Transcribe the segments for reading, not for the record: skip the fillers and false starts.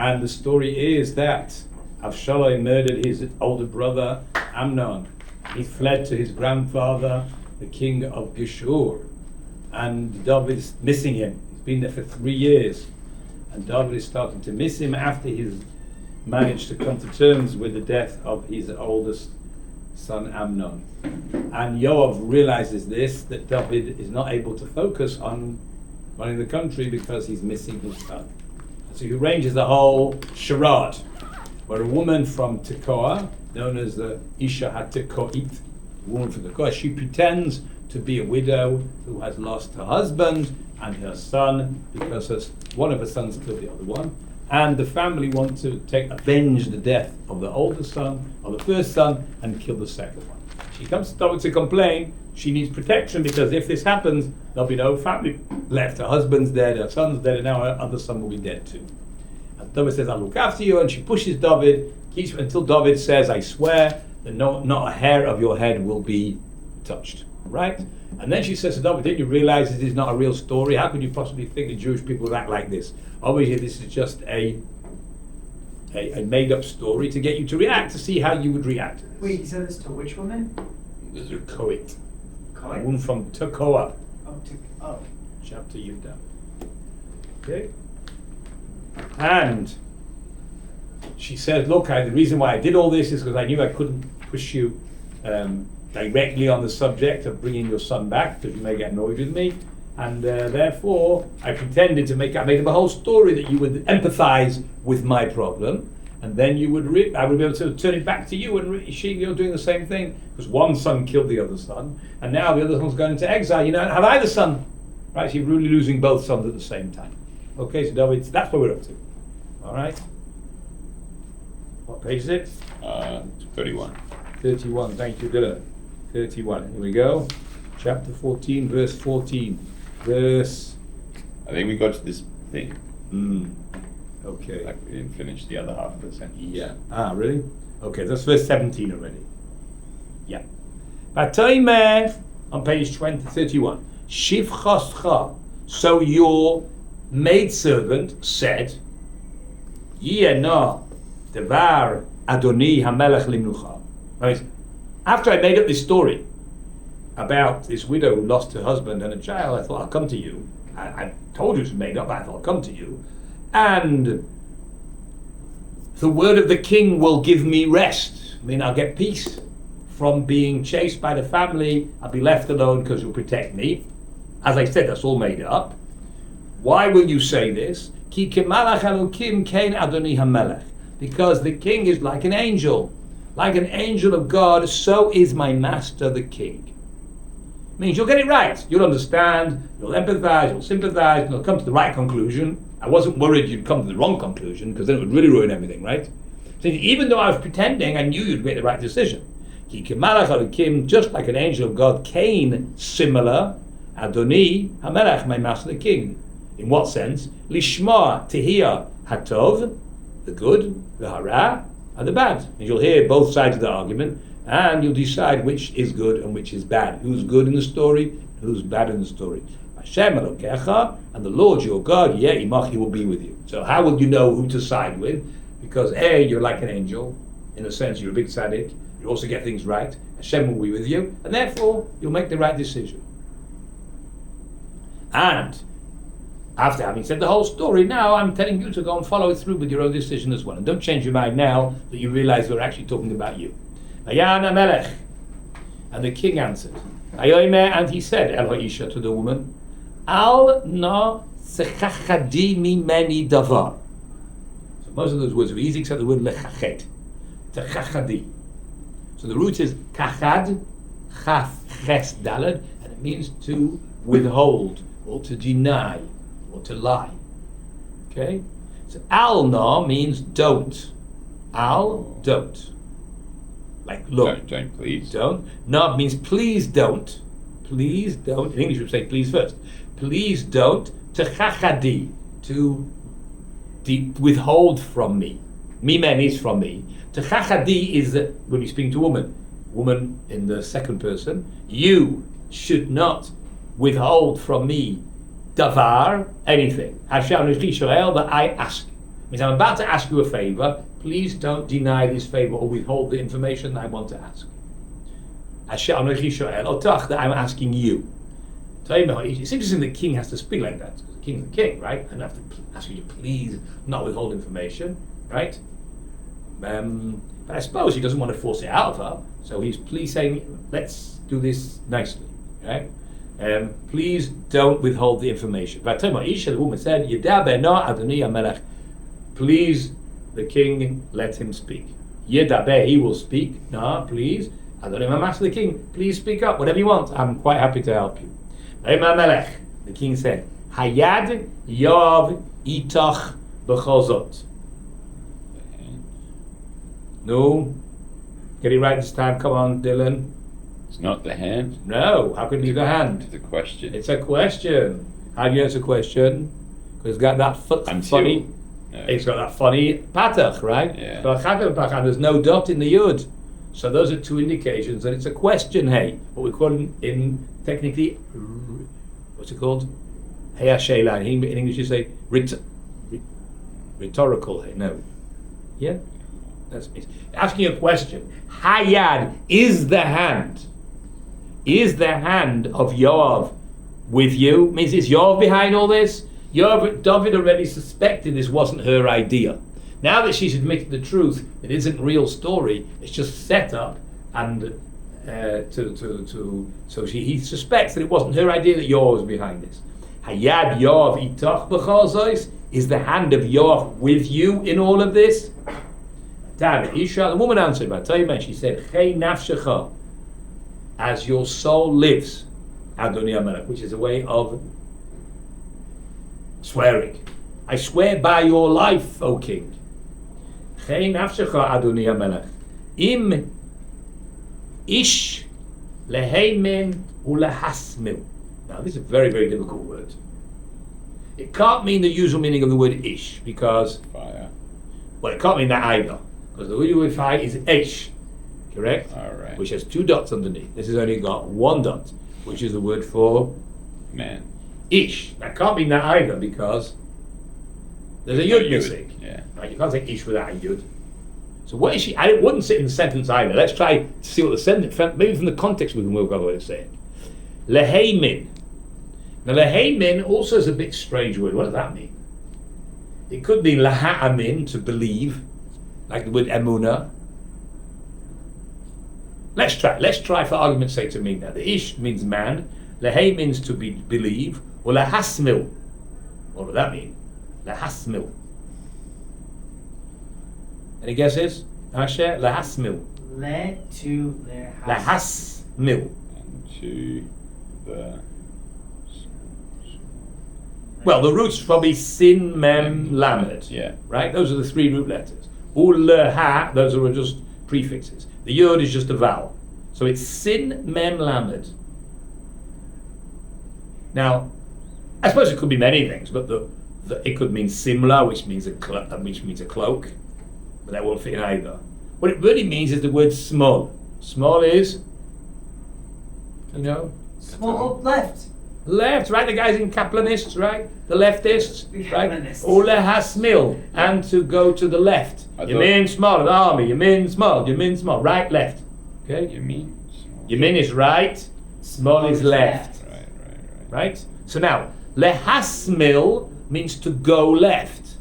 And the story is that Avshalom murdered his older brother Amnon. He fled to his grandfather, the king of Geshur. And David's missing him. He's been there for 3 years. And David is starting to miss him after he's managed to come to terms with the death of his oldest son Amnon. And Yoav realizes this, that David is not able to focus on running the country because he's missing his son. So he arranges the whole charade, where a woman from Tekoa, known as the Isha HaTekoit, woman from Tekoa, she pretends to be a widow who has lost her husband and her son because one of her sons killed the other one. And the family want to avenge the death of the older son, or the first son, and kill the second one. She comes to David to complain. She needs protection because if this happens, there'll be no family left. Her husband's dead, her son's dead, and now her other son will be dead too. And David says, I'll look after you, and she pushes David, keeps until David says, I swear that not a hair of your head will be touched. Right? And then she says to David, didn't you realize this is not a real story? How could you possibly think that Jewish people would act like this? Obviously, this is just a made-up story to get you to react, to see how you would react to this. Wait, you said this to which woman? This is a Koit. Koit? A woman from Tekoa. Oh. Chapter Yudah. Okay? And she says, look, the reason why I did all this is because I knew I couldn't push you directly on the subject of bringing your son back because you may get annoyed with me, and therefore I pretended to I made up a whole story that you would empathize with my problem, and then you would I would be able to turn it back to you, and you're doing the same thing because one son killed the other son, and now the other son's going into exile. You don't have either son, right? So you're really losing both sons at the same time. Okay, so David, that's what we're up to. All right. What page is it? 31. 31. Thank you, Dylan. 31. Here we go. Chapter 14, verse 14. I think we got to this thing. Okay. Like we didn't finish the other half of the sentence. Yeah. Really? Okay, that's verse 17 already. Yeah. Bataymeh on page 31. Shivchascha. So your maidservant said, Yena devar Adoni HaMelech limnucha. After I made up this story about this widow who lost her husband and a child, I thought, I'll come to you. I told you it was made up, but I thought, I'll come to you. And the word of the king will give me rest. I mean, I'll get peace from being chased by the family. I'll be left alone because you'll protect me. As I said, that's all made up. Why will you say this? Ki kemalach Elokim kein Adoni HaMelech. Because the king is like an angel. Like an angel of God, so is my master the king. Means you'll get it right. You'll understand, you'll empathize, you'll sympathize, and you'll come to the right conclusion. I wasn't worried you'd come to the wrong conclusion, because then it would really ruin everything, right? So even though I was pretending, I knew you'd make the right decision. Ki kemalach Elokim, just like an angel of God, Cain, similar, Adoni HaMelech, my master the king. In what sense? Lishma, to hear, hatov, the good, the hara, and the bad. And you'll hear both sides of the argument, and you'll decide which is good and which is bad. Who's good in the story, who's bad in the story. Hashem Elokecha, and the Lord your God, imach, he will be with you. So how will you know who to side with? Because A, you're like an angel, in a sense you're a big tzaddik, you also get things right, Hashem will be with you, and therefore you'll make the right decision. And after having said the whole story, now I'm telling you to go and follow through with your own decision as well. And don't change your mind now that you realize we're actually talking about you. And the king answered, and he said, El Ha'isha, to the woman, Al na sechachadi mimeni davar. So most of those words are easy except the word lechachet. Techachadi. So the root is kachad, chaf, ches, dalad, and it means to withhold or to deny or to lie. Okay? So al-na means don't. Al, don't. Like look. Don't, please. Don't. Na means please don't. Please don't. In English we say please first. Please don't. Techachadi, to withhold from me. Mimen is from me. Techachadi is when you speak to a woman in the second person, you should not withhold from me davar, anything. Hashem Shoel, that I ask. Means I'm about to ask you a favor. Please don't deny this favor or withhold the information that I want to ask. That I'm asking you. It's interesting the king has to speak like that. Because the king's the king, right? And I have to ask you to please not withhold information, right? But I suppose he doesn't want to force it out of her. So he's please saying, let's do this nicely, right? Please don't withhold the information. But the woman said, please, the king, let him speak. Yedaber, he will speak. No, please. I'm asking the king, please speak up, whatever you want. I'm quite happy to help you. The king said, Hayad Yov Itach B'chozot. No, get it right this time. Come on, Dylan. It's not the hand. No, how can it be the hand? It's a question. It's a question. How do you answer a question? Because it's got that funny. No. It's got that funny patach, right? Yeah. And there's no dot in the yud. So those are two indications that it's a question. Hey, what we call in technically, what's it called? Hey Ashela. In English you say rhetorical. Hey, no. Yeah. That's me. Asking a question. Hayad, is the hand of Yoav with you? Means is Yoav behind all this? David already suspected this wasn't her idea. Now that she's admitted the truth, it isn't real story. It's just set up, and he suspects that it wasn't her idea that Yoav was behind this. Hayad Yoav itach b'chol, is the hand of Yoav with you in all of this? The woman answered, she said, Chei nafshecha, as your soul lives, Adoni HaMelech, which is a way of swearing. I swear by your life, O king. Chei nafshecha, Adoni HaMelech. Im ish leheimen ulehasmil. Now, this is a very, very difficult word. It can't mean the usual meaning of the word ish, because, Fire. well, it can't mean that either. Because the word with fire is Aish, correct? All right. Which has two dots underneath. This has only got one dot, which is the word for Man. Ish. That can't mean that either because there's a yud missing. Yeah. Right? You can't say Ish without a yud. So what is she? It wouldn't sit in the sentence either. Let's try to see what the sentence. Maybe from the context we can work out what it's saying. Leheimin. Now leheimin also is a bit strange word. What does that mean? It could mean laha'amin, to believe, like the word emunah. Let's try for argument's sake to mean that. The ish means man, lehei means to believe, or lahasmil. What would that mean? Lahasmil. Any guesses? Asher? Lahasmil. Le to their house. Lahasmil. And to the. Well, the roots probably sin, mem, lamed. Yeah. Right? Those are the three root letters. Ha, those are just prefixes. The yod is just a vowel. So it's sin, mem, lamed. Now, I suppose it could be many things, but it could mean simla, which means a cloak, but that won't fit in either. What it really means is the word small. Small is, Small left. left, right? The guys in Kaplanists, right? The leftists, right? Kaplanists. Ole hasmil, and to go to the left. Yamin small, the army. Yamin small, right, left. Okay? Yamin is right, small is left. Right? So now, lehasmil means to go left.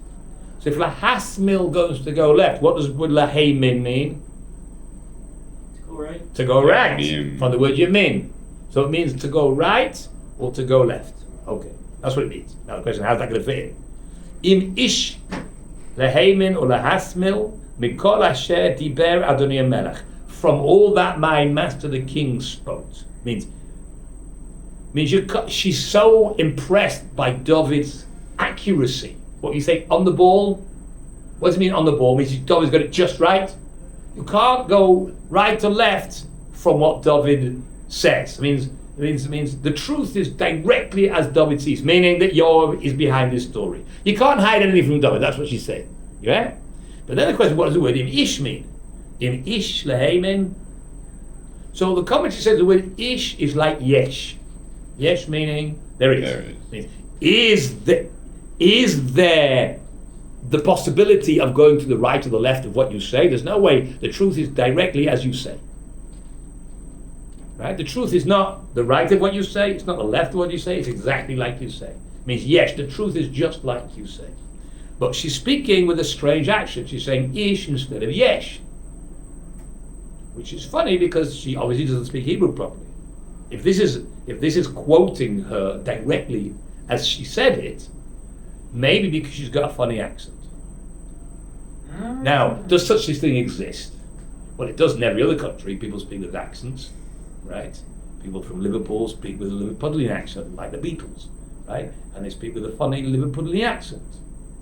So if lehasmil goes to go left, what would leheimin mean? To go right. To go right. Yamin. From the word yamin. So it means to go right or to go left. Okay, that's what it means. Now the question, how's that going to fit in? Im ish leheimin or lehasmil mikol asher diber Adoni HaMelech. From all that my master the king spoke. Means she's so impressed by David's accuracy. What you say, on the ball? What does it mean on the ball? It means David's got it just right. You can't go right to left from what David says. It means the truth is directly as David sees, meaning that Yoav is behind this story. You can't hide anything from David, that's what she's saying. Yeah? But then the question, what does the word im ish mean? Im ish leheimen. So the commentary says the word ish is like yesh. Yesh meaning there is. There is. Means, is there the possibility of going to the right or the left of what you say. There's no way the truth is directly as you say. Right? The truth is not the right of what you say, it's not the left of what you say, it's exactly like you say. It means, yes, the truth is just like you say. But she's speaking with a strange accent. She's saying ish instead of yesh. Which is funny because she obviously doesn't speak Hebrew properly. If this is quoting her directly as she said it, maybe because she's got a funny accent. Now, does such a thing exist? Well, it does in every other country. People speak with accents, right? People from Liverpool speak with a Liverpudlian accent, like the Beatles, right? And they speak with a funny Liverpudlian accent.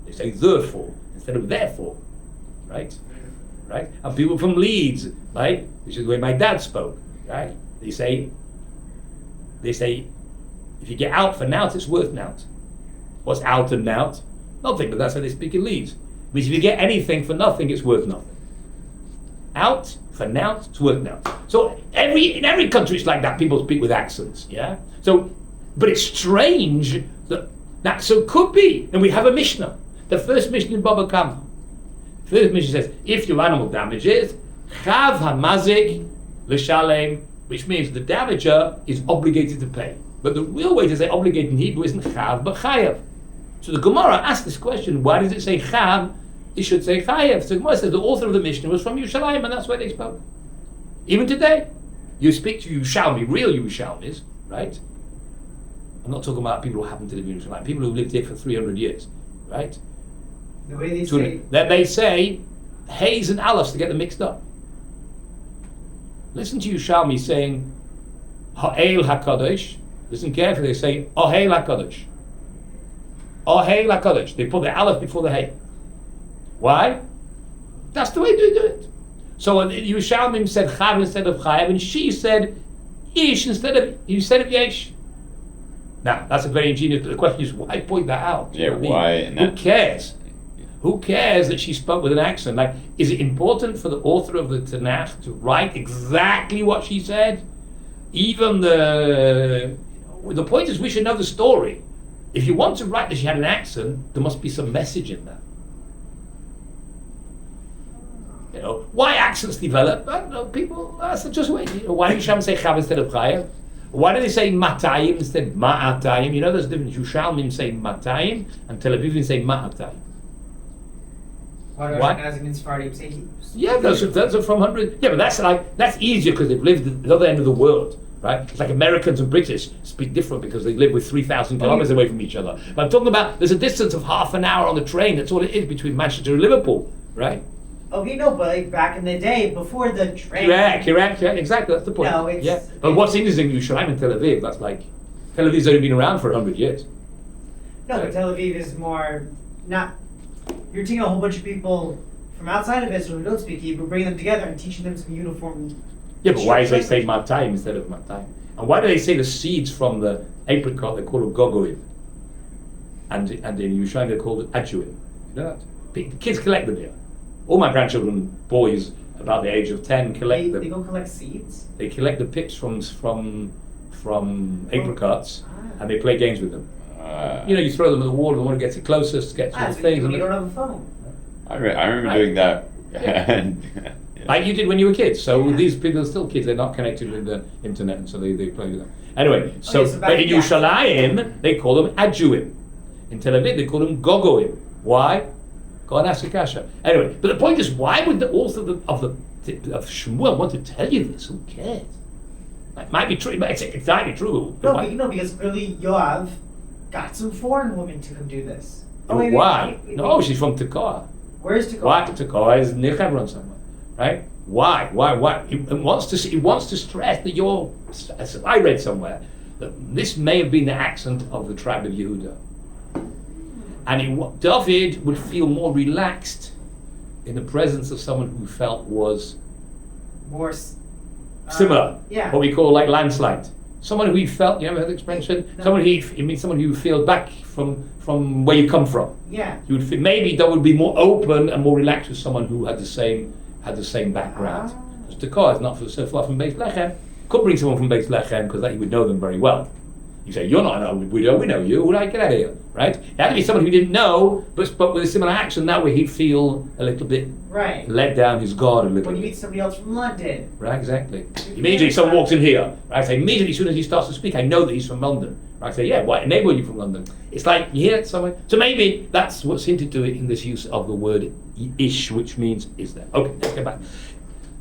They say therefore instead of therefore, right? Right? And people from Leeds, right? Which is the way my dad spoke, right? They say, if you get out for nout, it's worth nout. What's out and nout? Nothing, but that's how they speak in Leeds. It means if you get anything for nothing, it's worth nothing. Out for nout, it's worth nout. So in every country it's like that. People speak with accents, yeah? So, but it's strange that so it could be, and we have a Mishnah. The first Mishnah in Baba Kama. First Mishnah says, if your animal damages, chav hamazik l'shalem, which means the damager is obligated to pay. But the real way to say obligated in Hebrew isn't chav, but chayav. So the Gemara asked this question, why does it say chav? It should say chayav. So the Gemara says the author of the Mishnah was from Yerushalayim, and that's why they spoke. Even today, you speak to Yerushalmi, real Yerushalmis, right? I'm not talking about people who happen to live in Yerushalayim, people who lived here for 300 years, right? The way they say... They say Hayes and Aleph to get them mixed up. Listen to Yerushalmi saying Ha'el HaKadosh. Listen carefully, they say Ohel HaKadosh. Ohel HaKadosh. They put the Aleph before the Hay. Why? That's the way they do it. So Yerushalmi said Chav instead of Chayav, and she said Ish instead of Yesh. Now, that's a very ingenious, but the question is, why point that out? Yeah, why? Who cares? Who cares that she spoke with an accent? Like, is it important for the author of the Tanach to write exactly what she said? Even the point is we should know the story. If you want to write that she had an accent, there must be some message in that. You know, why accents develop? I don't know, people, that's just way. Why do you say Chav instead of Chayav? Why do they say Matayim instead of Ma'atayim? You know there's a difference. Yushalmim say Matayim and Tel Avivim say Ma'atayim. Why? Yeah, those are from 100. Yeah, but that's easier because they've lived at the other end of the world, right? It's like Americans and British speak different because they live with 3,000 kilometers away from each other. But I'm talking about there's a distance of half an hour on the train. That's all it is between Manchester and Liverpool, right? Okay, no, but like back in the day, before the train. Correct, yeah, exactly. That's the point. No, it's, yeah. But what's interesting, Yerushalayim and Tel Aviv, that's like Tel Aviv's only been around for 100 years. No, but Tel Aviv is more not. You're taking a whole bunch of people from outside of Israel who don't speak Hebrew, bringing them together and teaching them some uniform. Yeah, but why do they say Matayim instead of Matayim? And why do they say the seeds from the apricot, they call it gogoim? And in Yerushalayim they call it ajuim. You know that? The kids collect them here. All my grandchildren, boys about the age of 10, collect them. They go collect seeds? They collect the pips from apricots, and they play games with them. You throw them at the wall, and the one who gets it closest gets all the things. You don't have a phone. I remember doing that. Yeah. Like you did when you were kids. So these people are still kids. They're not connected with the internet, and so they play with them. Anyway, so but in Yerushalayim they call them ajuim. In Tel Aviv they call them gogoim. Why? Go and ask Akasha. Anyway, but the point is, why would the author of Shmuel want to tell you this? Who cares? It might be true, but it's entirely true. No, because clearly Yoav got some foreign women to come do this. Why? No, she's from Tekoa. Where's Tekoa? Why? Tekoa is near Hebron somewhere, right? Why? He wants to stress that you're. As I read somewhere that this may have been the accent of the tribe of Yehuda. And David would feel more relaxed in the presence of someone who felt was more similar. Yeah. What we call like landslide. Someone who he felt, you ever heard the expression? No. Someone who feel back from where you come from. Yeah. You would feel, maybe that would be more open and more relaxed with someone who had the same background. Because Tekoa is not so far from Beit Lechem. Could bring someone from Beit Lechem because he would know them very well. You say, you're not a widow, we know you, right? Get out of here, right? It had to be someone who didn't know, but with a similar action, that way he'd feel a little bit let down his guard a little When bit. you meet somebody else from London. Right, exactly. Immediately someone walks in here, right? I say, immediately as soon as he starts to speak, I know that he's from London. Right? I say, yeah, what neighbour are you from London? It's like, you hear it somewhere? So maybe that's what's hinted to it in this use of the word ish, which means is there. Okay, let's get back.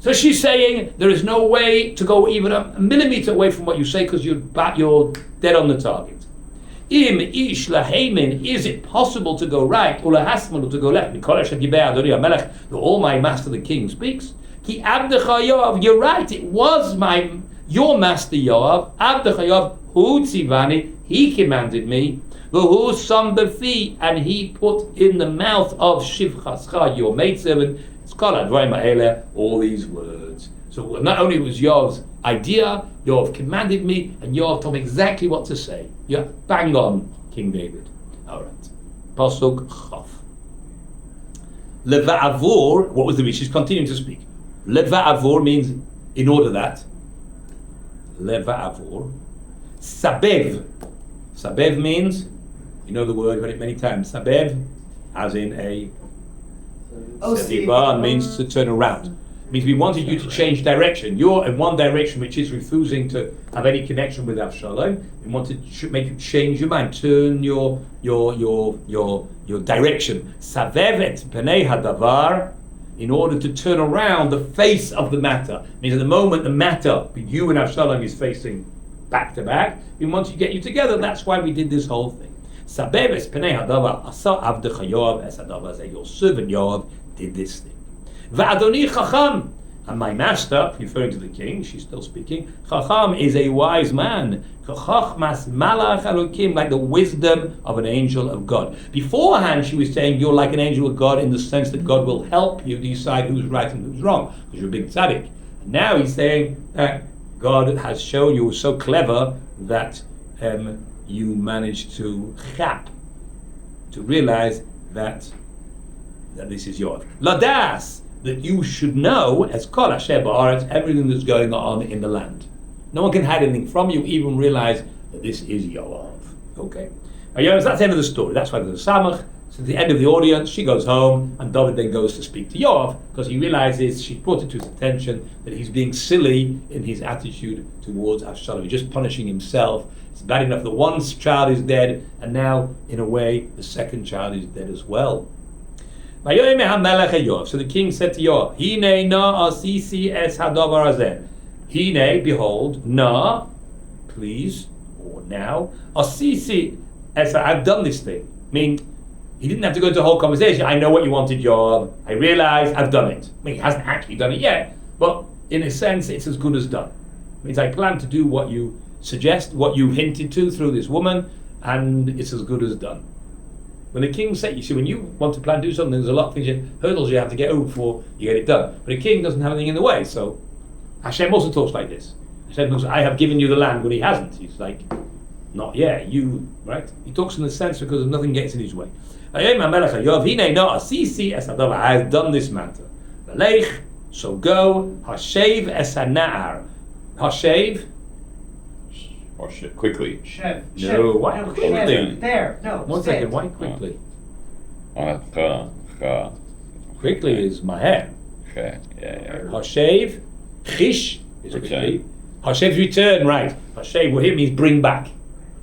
So she's saying there is no way to go even a millimeter away from what you say because you're dead on the target. Im ish lahaymin, is it possible to go right or lahasman or to go left? The Almighty Master, the King, speaks. Ki abdecha Yoav, you're right. It was your master Yoav. Abdecha Yoav hu tzivani, he commanded me. V'hu sam befi, and he put in the mouth of Shivchascha, your maidservant. All these words. So not only was Yoav's idea, Yoav commanded me, and Yoav told me exactly what to say. Yeah, bang on, King David. All right. Pasuk Chaf. Leva'avur, what was the reason? She's continuing to speak. Leva'avur means in order that. Leva'avur. Sabev. Sabev means, you know the word, you've heard it many times. Sabev, as in a Seviba, means to turn around. It means we wanted you to change direction. You're in one direction, which is refusing to have any connection with Avshalom. We wanted to make you change your mind, turn your direction. Savev et penei hadavar, in order to turn around the face of the matter. It means at the moment the matter, you and Avshalom, is facing back to back. We wanted to get you together. That's why we did this whole thing. Sabeb es penei hadavar asa avdecha Yoav es hadavar, your servant Yoav did this thing. Va'adoni chacham, and my master, referring to the king, she's still speaking. Chacham is a wise man. Chachmas malach Elokim, like the wisdom of an angel of God. Beforehand, she was saying you're like an angel of God in the sense that God will help you decide who's right and who's wrong because you're a big tzaddik. And now he's saying that God has shown you so clever that you managed to chap, to realize that this is yours. Ladas, that you should know, as kol asher ba'aretz, everything that's going on in the land. No one can hide anything from you, even realize that this is Yoav. Okay. Now, that's the end of the story. That's why there's a samach. So at the end of the audience, she goes home, and David then goes to speak to Yoav, because he realizes, she brought it to his attention, that he's being silly in his attitude towards Avshalom. He's just punishing himself. It's bad enough that one child is dead, and now, in a way, the second child is dead as well. So the king said to Yoav, Hine na asisi es hadavar hazeh. Hine, behold, na, please, or now, asisi es, I've done this thing. I mean, he didn't have to go into a whole conversation. I know what you wanted, Yoav. I realize I've done it. I mean, he hasn't actually done it yet, but in a sense, it's as good as done. It means I plan to do what you suggest, what you hinted to through this woman, and it's as good as done. When the king said, you see, when you want to plan to do something, there's a lot of things, hurdles you have to get over before you get it done. But a king doesn't have anything in the way, so Hashem also talks like this. Hashem talks, I have given you the land, when he hasn't. He's like, not yet, you, right? He talks in the sense because nothing gets in his way. I have done this matter. So go, Hashev es hana'ar. Hashev? Quickly. Shev. No, why quickly? Shev. There. No. 1 second, why quickly? Cha. Quickly is maher. Yeah. Hashev, chish is quickly. Hashev's return, right. Hashev, well, here means bring back,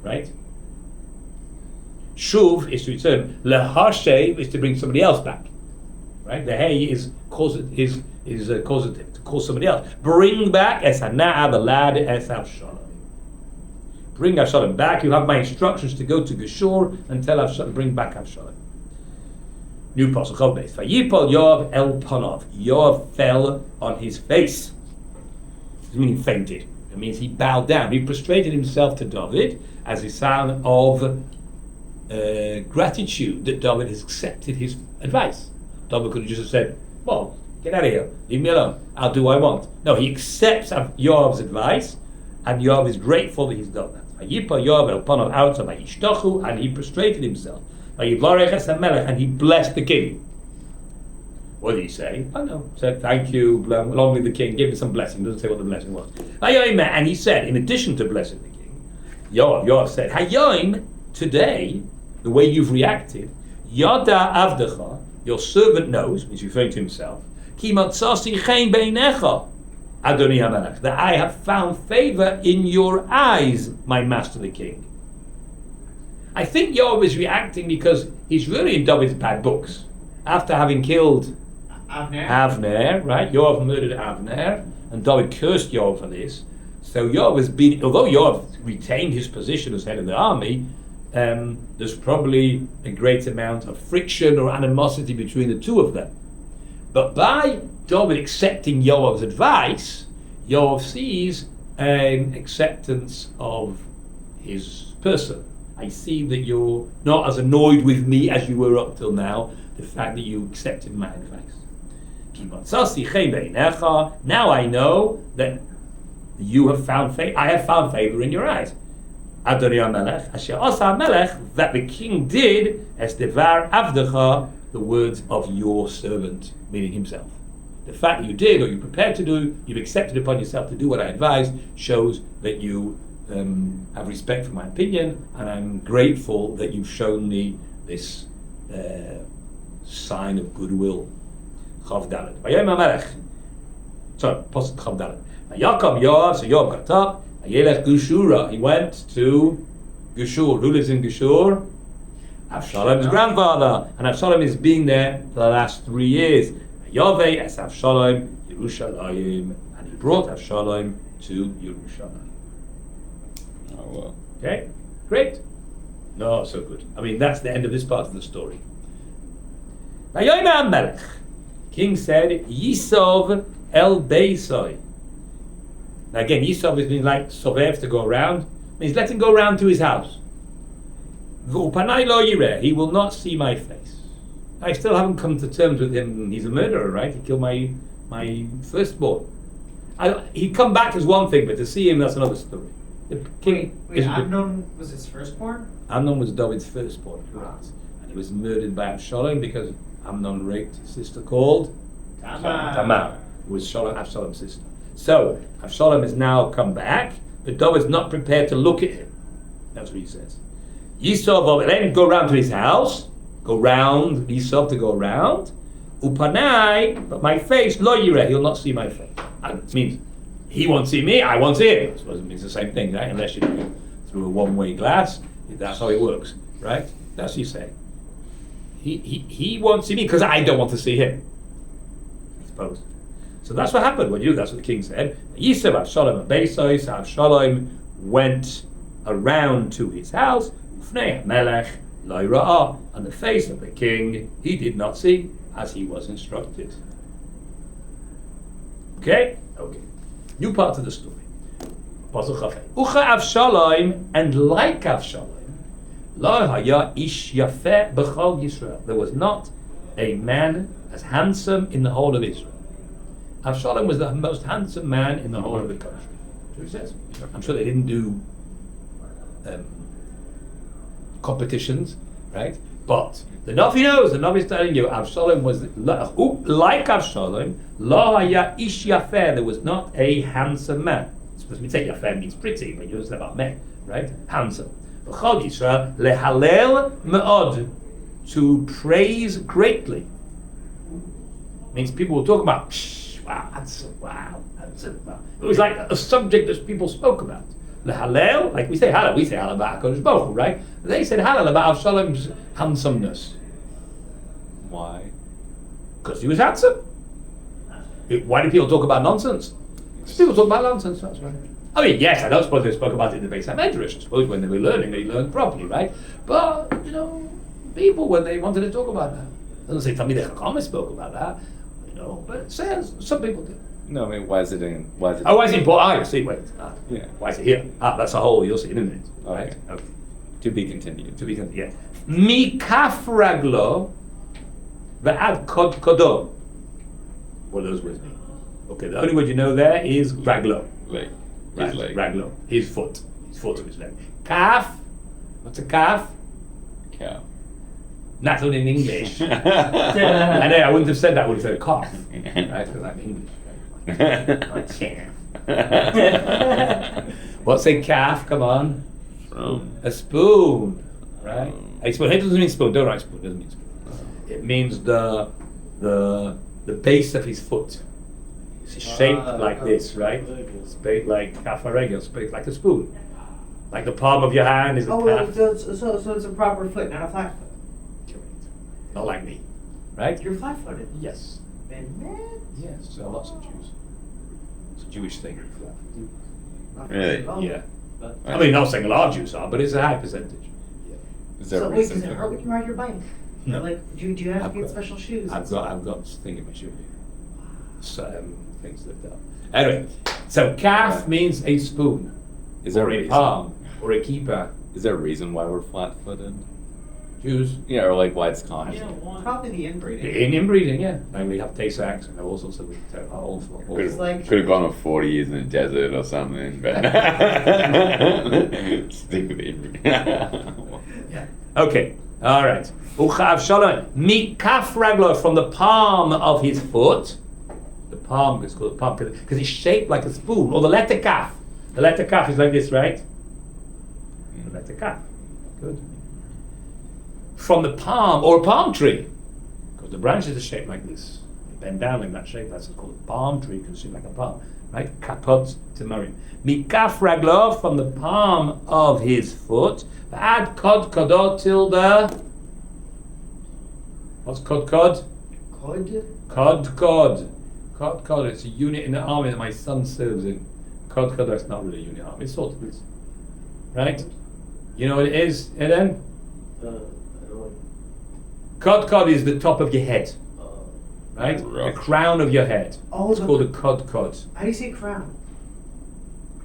right? Shuv is to return. Lehashev is to bring somebody else back, right? The hey is causative, to cause somebody else. Bring back es hana'a, the lad es Avshalom. Bring Avshalom back. You have my instructions to go to Geshur and tell Avshalom, bring back Avshalom. New pasuk of base. Vayipol Yoav el panav. Yoav fell on his face. It means fainted. It means he bowed down. He prostrated himself to David as a sign of gratitude that David has accepted his advice. David could have just said, well, get out of here. Leave me alone. I'll do what I want. No, he accepts Yoav's advice, and Yoav is grateful that he's done that. And he prostrated himself. And he blessed the king. What did he say? I know. Said, thank you, long live the king. Give me some blessing. Doesn't say what the blessing was. And he said, in addition to blessing the king, Yoav said, Hayoim, today, the way you've reacted, Yada Avdecha, your servant knows, he's referring to himself, Ki matzasi chen beinecha, Adoni HaMelech, that I have found favor in your eyes, my master the king. I think Yoav is reacting because he's really in David's bad books. After having killed Avner, right? Yoav murdered Avner, and David cursed Yoav for this. So Yoav has been, although Yoav retained his position as head of the army, there's probably a great amount of friction or animosity between the two of them. But by David accepting Yoav's advice, Yoav sees an acceptance of his person. I see that you're not as annoyed with me as you were up till now, the fact that you accepted my advice. Now I know that you have found favor. I have found favor in your eyes. Adoni HaMelech, Asher Asa HaMelech, that the king did as devar avdecha, the words of your servant, meaning himself. The fact that you did, or you prepared to do, you've accepted upon yourself to do what I advised, shows that you have respect for my opinion, and I'm grateful that you've shown me this sign of goodwill. Chav Dalet. Vayom HaMelech. Sorry, Pasuk Chav Dalet. Yaakov Yoav, so Yoav got up. Vayelech Geshura. He went to Geshur. Who lives in Geshur? Avshalom's grandfather. And Avshalom has been there for the last 3 years. Yovei es Avshalom Yerushalayim. And he brought Avshalom to Yerushalayim. Oh, well. Okay? Great. No, so good. I mean, that's the end of this part of the story. Vayom HaMelech. King said, Yisov el Beisoi. Now again, Yisov is means like Sovev, to go around. Means let him go round to his house. V'upanai lo yireh. He will not see my face. I still haven't come to terms with him. He's a murderer, right? He killed my firstborn. He'd come back as one thing, but to see him, that's another story. The king Amnon was his firstborn? Amnon was David's firstborn, correct. And he was murdered by Absalom because Amnon raped his sister called Tamar, who was Absalom's sister. So Absalom has now come back, but David's not prepared to look at him. That's what he says. Yisov, let him go round to his house. Go round, Yisov to go round. Upanai, but my face, lo yireh, he'll not see my face. It means he won't see me, I won't see him. I suppose it means the same thing, right? Unless you do through a one-way glass, that's how it works, right? That's what you say. He won't see me because I don't want to see him, I suppose. So that's what happened when that's what the king said. Yisov Avshalom Abeisoi, so Avshalom went around to his house, Ufnei HaMelech lo ra'ah, and the face of the king he did not see, as he was instructed. Okay? Okay. New part of the story. Ucha Avshalom, and like Avshalom, Lo haya ish yafeh b'chol Yisrael. There was not a man as handsome in the whole of Israel. Avshalom was the most handsome man in the whole of the country. That's what he says. I'm sure they didn't do competitions, right? But the Navi knows. The Navi is telling you, Avshalom was like Avshalom. Lo haya ish yafeh. There was not a handsome man. It's supposed to say yafeh means pretty, but you know about men, right? Handsome. B'chol Yisrael lehalel me'od, to praise greatly. Means people will talk about, wow, handsome, wow. It was like a subject that people spoke about. Lehalel, like we say halal about HaKadosh Baruch Hu, right? They said halal about Avshalom's handsomeness. Why? Because he was handsome. Why do people talk about nonsense? People talk about nonsense, that's right. I mean, yes, I don't suppose they spoke about it in the Beis HaMedrash. I suppose when they were learning, they learned properly, right? But, people, when they wanted to talk about that. It doesn't say Talmidei Chachamim spoke about that, but it says some people do. No, I mean, why is it important? Why is it important? See, wait. Yeah. Why is it here? That's a whole, you'll see in a minute. Right? Okay. To be continued. Yeah. Mi kaf raglo ve'ad kod kodo. What do those words mean? Okay, the only word you know there is raglo. Leg. Right, His leg. raglo. His foot of his leg. Calf. What's a calf? Cow. Not only in English. I know, I wouldn't have said that. I would have said calf. Right, because I'm English. Right? What's a calf? Come on. A spoon, right? A spoon. It doesn't mean spoon. Don't write spoon. It doesn't mean spoon. It means the base of his foot. It's shaped like this, right? Spaped like half a regular, spaped like a spoon. Like the palm of your hand is a calf. So it's a proper foot, not a flat foot. Correct. Not like me, right? You're flat-footed. Yes. Man. Yes. So lots of Jews. It's a Jewish thing. Not Really? flat-footed at all. Yeah. I mean, not saying a lot of Jews are, but it's a high percentage. Is there So a wait, reason does it hurt when you ride your bike? No. Like, do you have I've to get got- special shoes? I've got this thing in my shoe here. So, things like that. Anyway, so calf means a spoon, Is there or a a reason? palm, or a keeper. Is there a reason why we're flat-footed? Jews. Yeah, or like why it's common? Probably the inbreeding. In inbreeding, yeah. And we have Tay-Sachs and all sorts of awful. It's like- Could have gone with 40 years in the desert or something, but stick with it. Yeah. Okay. All right. Uchav shalom. Mikaf raglo, from the palm of his foot. The palm is called palm because it's shaped like a spoon. Or the letter kaf. The letter kaf is like this, right? The letter kaf. Good. From the palm or a palm tree, because the branches are shaped like this. They bend down in that shape. That's called a palm tree. Because it's like a palm, right? Kapot tamarim. Mikaf raglo, from the palm of his foot. Add kod kodot till the. What's kod kod? Could? Kod kod. Kod kod. It's a unit in the army that my son serves in. Kod kod. That's not really a unit army. It's sort of is, right? You know what it is, Eden? Kod kod is the top of your head, right? Rough. The crown of your head. Oh, It's the- called a kod kod. How do you say crown?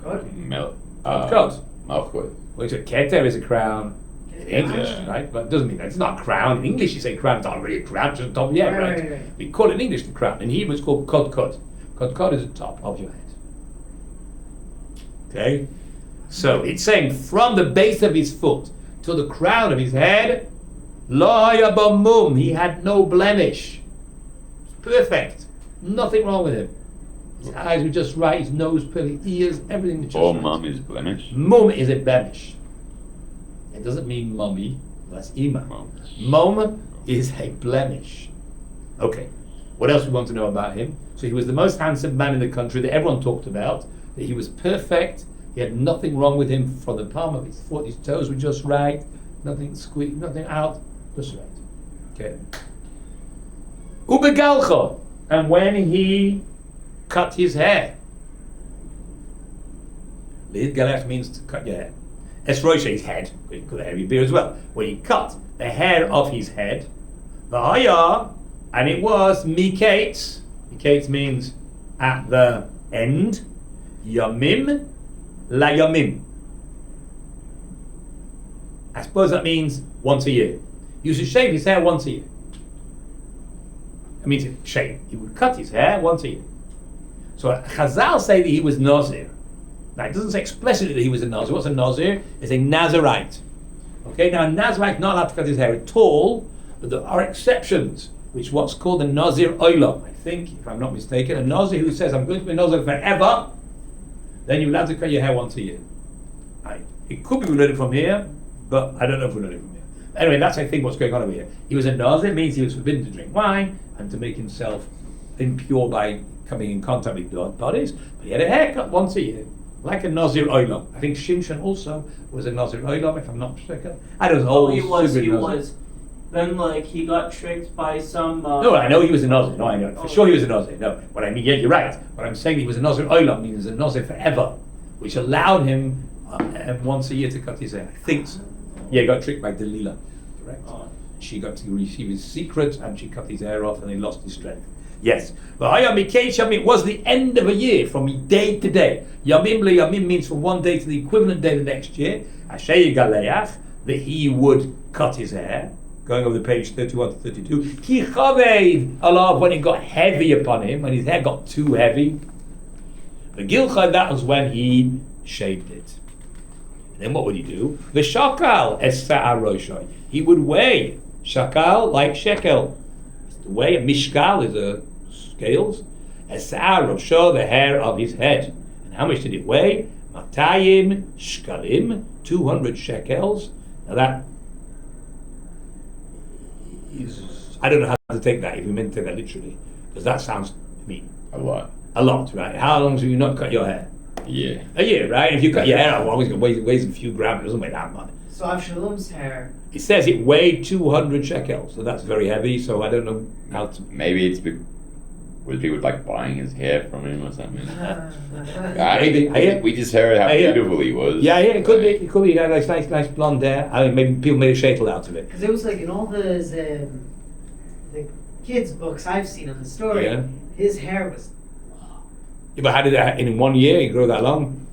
Good. Malchut. Well, it's a keter is a crown. In English, Yeah. right? But it doesn't mean that. It's not a crown. In English, you say crown. It's not really a crown, just the top of your head, Right, right? right, right. We call it in English the crown. In Hebrew, it's called kod kod. Kod kod is the top of your head. Okay? So it's saying from the base of his foot to the crown of his head, lo haya bo mum, he had no blemish. It's perfect. Nothing wrong with him. His eyes were just right, his nose perfect, ears, everything was just Or right. mum is blemish. Mum is a blemish. It doesn't mean mummy, that's ima. Mum is a blemish. Okay, what else we want to know about him? So he was the most handsome man in the country that everyone talked about, that he was perfect, he had nothing wrong with him from the palm of his foot, his toes were just right, nothing squeak, nothing out, just right. Okay. Ubegalcho, and when he cut his hair. Lid galach means to cut your hair. Esroisha, his head, you cut the hair of your beard as well. When he cut the hair of his head, v'haya, and it was mikate. Mikate means at the end. Yamim la yamim. I suppose that means once a year. He used to shave his hair once a year. I mean, to shave. He would cut his hair once a year. So Chazal say that he was Nazir. Now it doesn't say explicitly that he was a Nazir. What's a Nazir? It's a Nazirite. Okay, now a Nazirite not allowed to cut his hair at all, but there are exceptions, which what's called a Nazir Olam. I think, if I'm not mistaken, a Nazir who says, I'm going to be a Nazir forever, then you're allowed to cut your hair once a year. It could be we learned it from here, but I don't know if we learned it from here. Anyway, that's I think what's going on over here. He was a Nazir, means he was forbidden to drink wine and to make himself impure by coming in contact with bodies, but he had a haircut once a year, like a Nazir Olam. I think Shimshon also was a Nazir Olam, if I'm not mistaken. I don't know. He was. Then, like, he got tricked by some. No, I know he was a Nazir. No, I know. For sure he was a Nazir. No, what I mean, yeah, you're right. What I'm saying, he was a Nazir Olam, means a Nazir forever, which allowed him once a year to cut his hair. I think so. Yeah, he got tricked by Delilah. Correct. She got to receive his secret and she cut his hair off and he lost his strength. Yes. But it was the end of a year from day to day. Yamim le yamim means from one day to the equivalent day the next year. Asher Galeach, that he would cut his hair. Going over the page 31 to 32. Ki chaved Allah, when it got heavy upon him, when his hair got too heavy. The gilcha, that was when he shaved it. And then what would he do? The shakal es sa'ar roshai. He would weigh shakal like shekel. The way a mishkal is a scales. Es sa'ar rosho, the hair of his head. And how much did it weigh? Matayim shkalim, 200 shekels. Now that is, I don't know how to take that, if you meant to take that literally, because that sounds, I mean, A lot. a lot, right? How long have you not cut your hair? Yeah. A year, right? If you cut your hair off, always weighs a few grams, it doesn't weigh that much. So Avshalom's hair. It says it weighed 200 shekels, so that's very heavy, so I don't know how to... Maybe it's was people like buying his hair from him or something. Maybe. We just heard how beautiful he was. Yeah, it could be. It could be. He had nice blonde hair. I mean, maybe people made a shaitel out of it. Because it was like in all the kids' books I've seen on the story, Yeah. his hair was. Yeah, but how did that, in 1 year, it grow that long?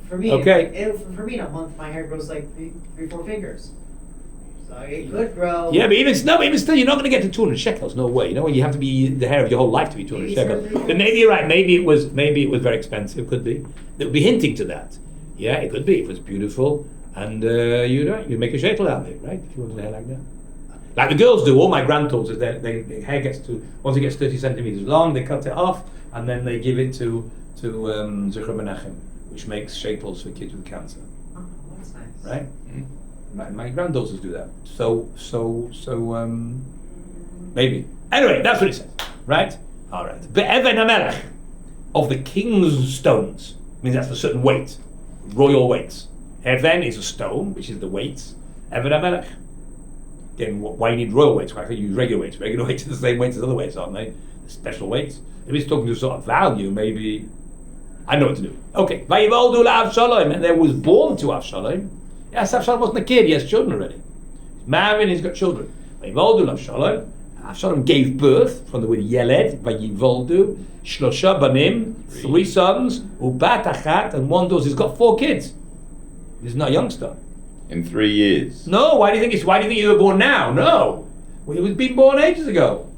For me, Okay. For me, in a month, my hair grows like three, 4 fingers. So it could grow. Yeah, but even still, you're not going to get to 200 shekels. No way. You know, you have to be the hair of your whole life to be 200 Maybe shekels. certainly. But maybe you're right. Maybe it was very expensive. Could be. It would be hinting to that. Yeah, it could be. It was beautiful, and you make a shaitel out of it, right? If you want hair like that. Like the girls do. All my granddaughters, their hair gets to, once it gets 30 centimeters long, they cut it off, and then they give it to Zichron Menachem, which makes shaitels for kids with cancer. Oh, that's nice. Right? Mm. My granddaughters do that. So maybe. Anyway, that's what it says, right? All right. Be'even HaMelech, of the king's stones, means that's a certain weight, royal weights. Even is a stone, which is the weights. Even HaMelech. Again, why you need royal weights? Why can't you use regular weights? Regular weights are the same weights as other weights, aren't they? They're special weights. If it's talking to sort of value, maybe I know what to do. Okay. Vayivoldu la'Avshalom, and there was born to Avshalom. Yes, Avshalom wasn't a kid, he has children already. He's married, he's got children. Vayivoldu la'Avshalom. Avshalom gave birth from the word Yeled, Vayivoldu, Shlosha Banim, 3 sons, Ubat Achat, and 1 daughter. He's got 4 kids. He's not a youngster. In 3 years. No, why do you think you were born now? No. Well, he was being born ages ago.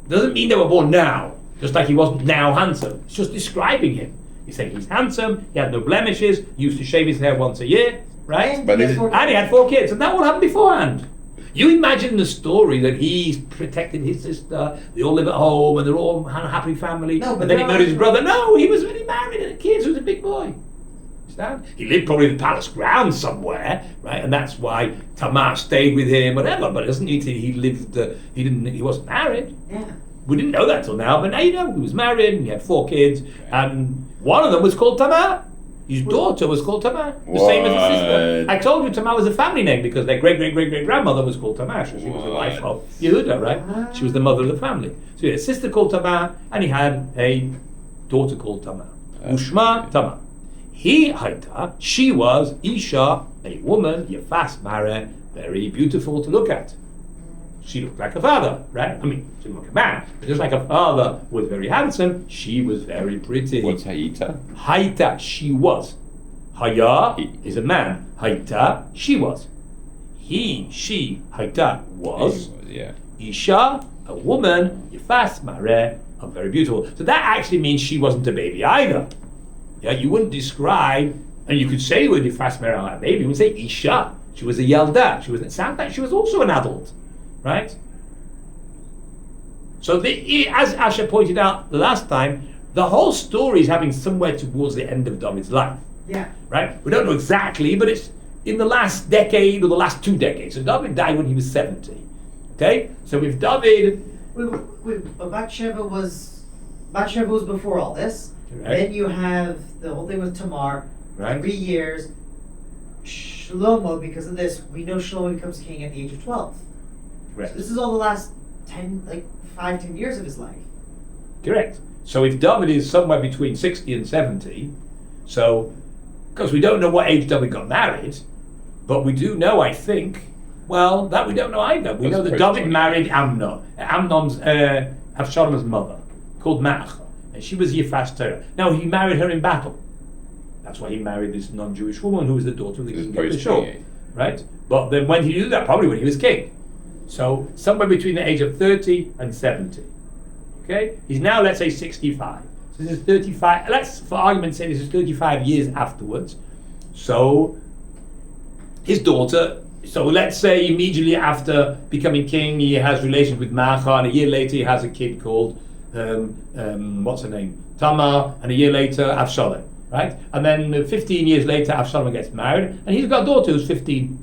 Doesn't mean they were born now. Just like he wasn't now handsome. It's just describing him. He's saying he's handsome, he had no blemishes, used to shave his hair once a year, right? But this is- And he had 4 kids, and that all happened beforehand. You imagine the story that he's protecting his sister, they all live at home, and they're all a happy family, No, but and then he they're murdered his all- brother. No, he was already married and had kids, he was a big boy. Understand? He lived probably in the palace grounds somewhere, right? And that's why Tamar stayed with him, whatever. But it doesn't need to. He lived. He wasn't married. Yeah. We didn't know that till now, but now you know. He was married and he had 4 kids, and one of them was called Tamar. His daughter was called Tamar, the same as his sister. What? I told you Tamar was a family name because their great grandmother was called Tamar. So she was the wife of Yehuda, right? She was the mother of the family. So he had a sister called Tamar, and he had a daughter called Tamar. Ushma Tamar. He haita, she was Isha, a woman, Yefas Mare, very beautiful to look at. She looked like a father, right? I mean, she didn't look like a man, but just like a father was very handsome, she was very pretty. What's Haita? Haita, she was. Haya is a man. Haita, she was. He, she, Haita was. Yeah. Isha, a woman, Yefas Mare, very beautiful. So that actually means she wasn't a baby either. Yeah, you wouldn't describe, and you could say with Yefas Mare a baby, you would say Isha. She was a Yelda. It sounds like she was also an adult, right? So as Asher pointed out the last time, the whole story is happening somewhere towards the end of David's life. Yeah. Right? We don't know exactly, but it's in the last decade or the last 2 decades. So David died when he was 70. Okay? So with David... But Bathsheba was before all this. Right. Then you have the whole thing with Tamar. Right. 3 years. Shlomo, because of this, we know Shlomo becomes king at the age of 12. Correct. So this is all the last 5-10 years of his life. Correct. So if David is somewhere between 60 and 70, so, because we don't know what age David got married, but we do know, I think, well, that we don't know either. We know that David married Amnon. Amnon's Avshalom's mother, called Ma'acha, and she was Yefas Torah. Now, he married her in battle. That's why he married this non-Jewish woman who was the daughter of the king of Shaul, right? But then when did he do that? Probably when he was king. So somewhere between the age of 30 and 70. Okay? He's now, let's say, 65. So this is 35, let's, for argument's sake, this is 35 years afterwards. So his daughter, so let's say immediately after becoming king, he has relations with Maacha, and a year later he has a kid called, what's her name? Tamar, and a year later Avshalom. right? And then 15 years later, Avshalom gets married, and he's got a daughter who's 15.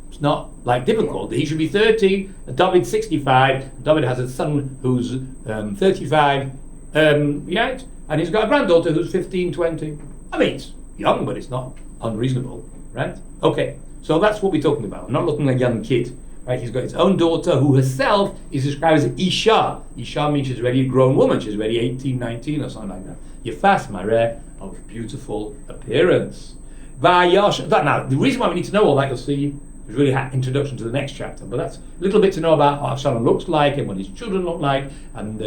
It's not like difficult. He should be 30, and David's 65. David has a son who's 35, right? And he's got a granddaughter who's 15, 20. I mean, it's young, but it's not unreasonable, right? Okay, so that's what we're talking about. I'm not looking at a young kid, right? He's got his own daughter who herself is described as Isha. Isha means she's already a grown woman. She's already 18, 19 or something like that. Yefas Mareh, of beautiful appearance. Now, the reason why we need to know all that, you'll see, is really introduction to the next chapter. But that's a little bit to know about what Avshalom looks like and what his children look like, and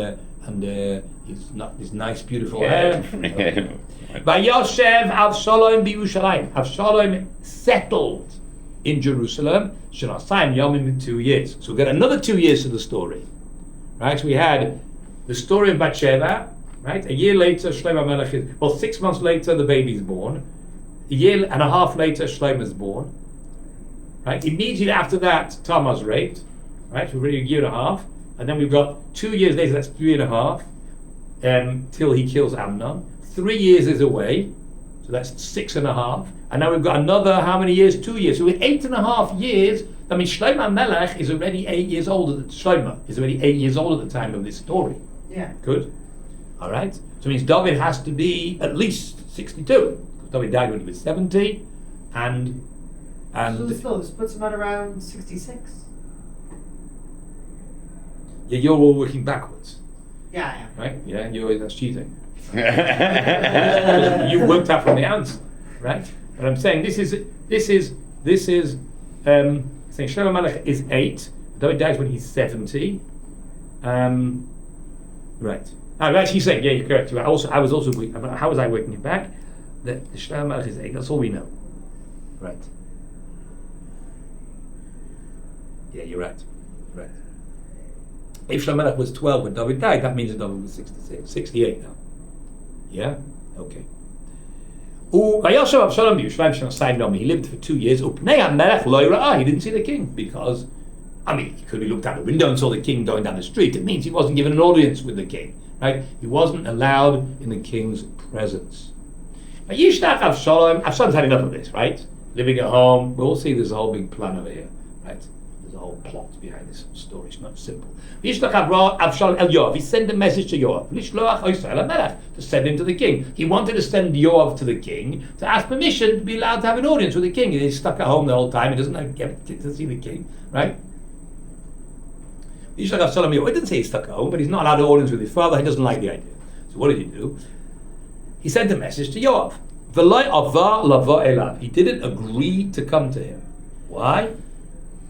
his nice, beautiful hair. Vayoshev Avshalom b'Yerushalayim. Avshalom settled in Jerusalem. Shenasayim Yomim in 2 years. So we got another 2 years to the story, right? So we had the story of Bathsheba, right? A year later, Shaul HaMelech 6 months later, the baby's born. A year and a half later, Shlomo is born. Right? Immediately after that, Tamar's raped. Right? So we're really a year and a half. And then we've got 2 years later, that's 3.5, till he kills Amnon. 3 years is away, so that's 6.5. And now we've got another, how many years? 2 years. So with 8.5 years, that means Shlomo HaMelech is already 8 years old. Shlomo is already 8 years old at the time of this story. Yeah. Good. All right. So it means David has to be at least 62. Because David died when he was 70, and So this puts him at around 66. yeah, you're all working backwards, Yeah, I am. right? Yeah, that's cheating. You worked out from the answer, right? But I'm saying this is saying Shlomo HaMelech is 8. David dies when he's 70. Right. I'm actually saying, yeah, you're correct. I was also how was I working it back? That the Shlomo HaMelech is 8. That's all we know. Right. Yeah, you're right. Right. If Shlomo HaMelech was 12 when David died, that means that David was 68 now. Yeah? Okay. He lived for 2 years. He didn't see the king because, he could have looked out the window and saw the king going down the street. It means he wasn't given an audience with the king. Right? He wasn't allowed in the king's presence. Avshalom's had enough of this, right? Living at home. We'll see there's a whole big plan over here, right? There's a whole plot behind this story. It's not simple. He sent a message to Yoav to send him to the king. He wanted to send Yoav to the king to ask permission to be allowed to have an audience with the king. He's stuck at home the whole time. He doesn't get to see the king, right? He didn't say he's stuck at home, but he's not allowed an audience with his father. He doesn't like the idea. So what did he do? He sent a message to Yoav. He didn't agree to come to him. Why?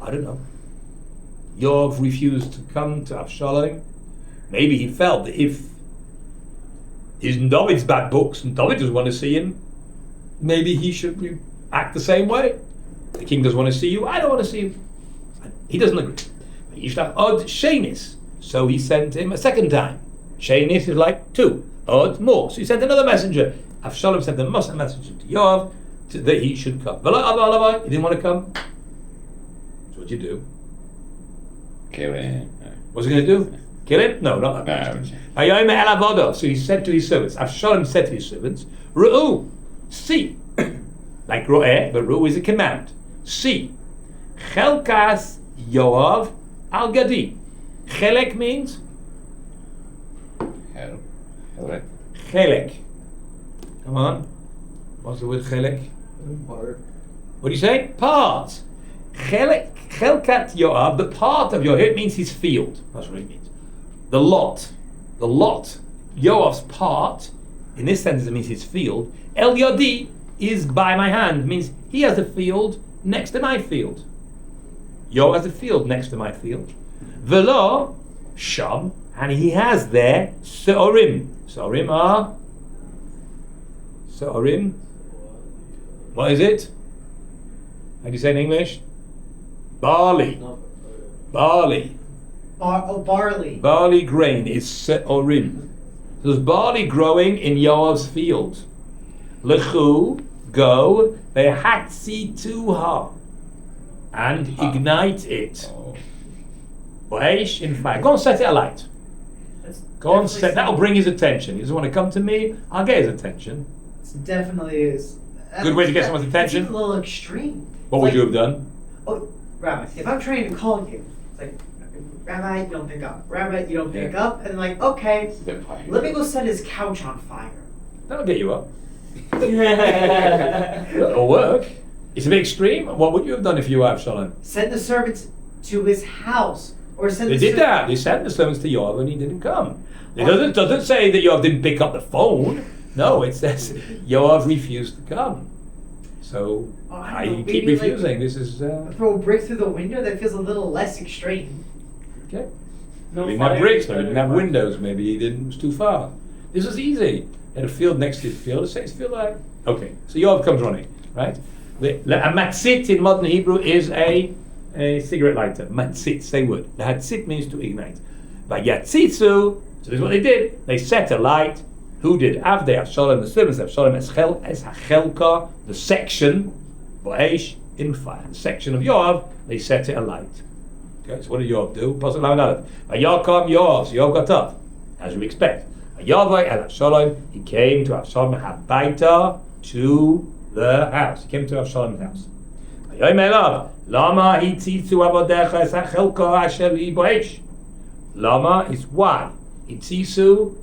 I don't know. Yoav refused to come to Avshalom. Maybe he felt that if he's in David's bad books and David doesn't want to see him, maybe he should act the same way. The king doesn't want to see you, I don't want to see him. He doesn't agree. Od Shenis. So he sent him a second time. Shenis is like 2. Od more. So he sent another messenger. Avshalom sent a messenger to Yoav that he should come. He didn't want to come. So what'd you do? Kill him. What's he going to do? Kill him? No, not that. No. So he said to his servants, Avshalom said to his servants, Ru'u, see. Like Ro'eh, but Ru'u is a command. See. Chelkas Yoav al Gadi. Chelek means? Chelek. Come on. What's the word chelek? Part. What do you say? Part. Chelkat Yoav, the part of Yoav, it means his field. That's what it means. The lot. Yoav's part, in this sentence it means his field. El Yodi is by my hand, means he has a field next to my field. Yoav has a field next to my field. Velo, Sham, and he has there Seorim. Seorim are? Seorim? What is it? How do you say in English? Barley. Barley. Barley. Barley grain is seorim. So there's barley growing in Yoav's field. Lechu, go, behatzituha, and ignite it. Aish, in fire. Go and set it alight. Go and set. That'll bring his attention. He doesn't want to come to me. I'll get his attention. It's definitely is. Good way to get someone's That attention. seems a little extreme. What would you have done? Oh, Rabbi, if I'm trying to call you, it's like, Rabbi, you don't pick up. Rabbi, you don't pick up. And like, okay, let me go set his couch on fire. That'll get you up. It'll work. It's a bit extreme. What would you have done if you were Avshalom? Send the servants to his house. Or send They the did that. They sent the servants to Yoav and he didn't come. It doesn't say that Yoav didn't pick up the phone. No, it says Yoav refused to come. So I don't know, keep maybe, refusing. This is throw a brick through the window? That feels a little less extreme. okay. No Maybe he didn't fire have bricks. Maybe he better didn't have than windows. Maybe he didn't. It was too far. This is easy. He had a field next to his field. It feels like okay. So Yoav comes running, right? A matzit in modern Hebrew is a cigarette lighter. Matzit, same word. The hatzit means to ignite. But yatzitzu, so this is what they did. They set a light. Who did? Avdei Avshalom, the servants of Avshalom, as hachelka, the section, Aish, in fire. The section of Yoav, they set it alight. Okay, so what did Yoav do? Pasuk Lamed Aleph. Vayakam Yoav, so Yoav got up, as we expect. Vayavai el Avshalom, he came to Avshalom habaita, to the house. He came to Avshalom's house. Vayomer elav, lama hitzitzu avodecha es hachelka asher li b'aish. Lama is why. Hitzitzu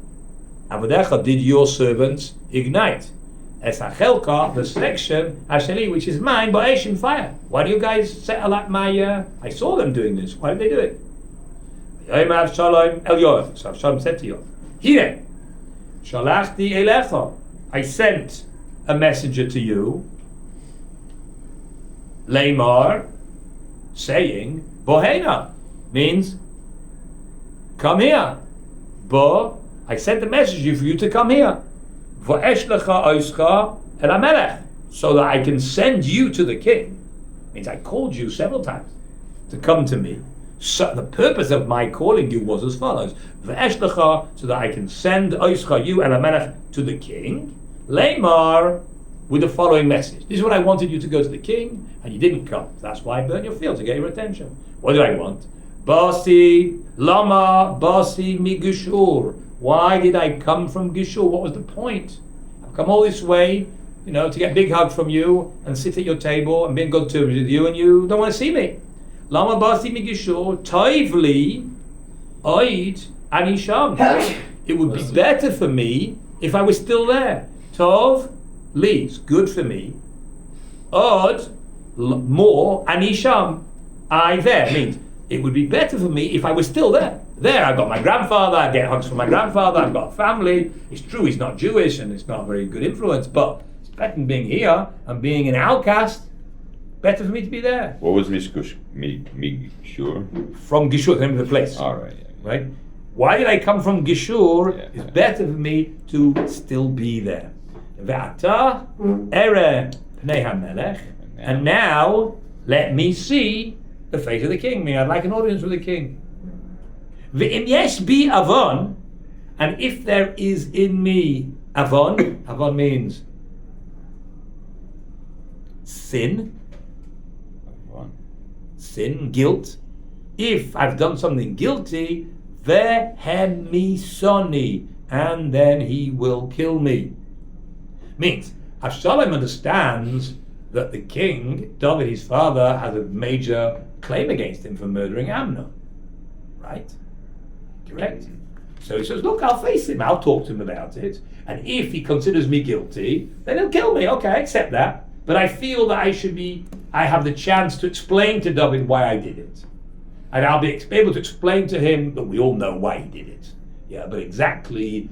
avodecha, did your servants ignite? Es hachelka, the section, asheli, which is mine, b'aish, in fire. Why do you guys set alight my, I saw them doing this. Why did they do it? Vayomer Avshalom el Yoav. So Avshalom said to Yoav, Hine, shalachti elecha, I sent a messenger to you, Lamar, saying, Bohena, means, come here. Bo, I sent a message for you to come here. V'esh lecha oischa el HaMelech, so that I can send you to the king. Means I called you several times to come to me. So the purpose of my calling you was as follows: V'esh lecha, so that I can send oischa, you el HaMelech, to the king. Lamar, with the following message. This is what I wanted you to go to the king, and you didn't come. That's why I burned your field, to get your attention. What did I want? Basi, lama, basi mi Gishur. Why did I come from Gishur? What was the point? I've come all this way, to get a big hug from you, and sit at your table, and be in good terms with you, and you don't want to see me. Lama basi mi Gishur, toivli, oid, anisham. It would be better for me if I was still there. Tov, li, it's good for me. Od, more, anisham, I there. Means it would be better for me if I was still there. There, I've got my grandfather, I get hugs from my grandfather, I've got a family. It's true he's not Jewish and it's not a very good influence, but it's better than being here and being an outcast. Better for me to be there. What was Mishkush? Sure. From Gishur, the name of the place. All right. Right? Why did I come from Gishur? Yeah. It's better for me to still be there. Ve'ata ere pnei HaMelech, and now let me see the face of the king. I mean, I'd like an audience with the king. Ve'im yesh bi avon, and if there is in me avon, avon means sin, guilt. If I've done something guilty, vehemisoni, and then he will kill me. Means Avshalom understands that the king, David, his father, has a major claim against him for murdering Amnon. Right? Correct? So he says, look, I'll face him, I'll talk to him about it, and if he considers me guilty, then he'll kill me. Okay, I accept that. But I feel that I have the chance to explain to David why I did it. And I'll be able to explain to him that we all know why he did it. Yeah, but exactly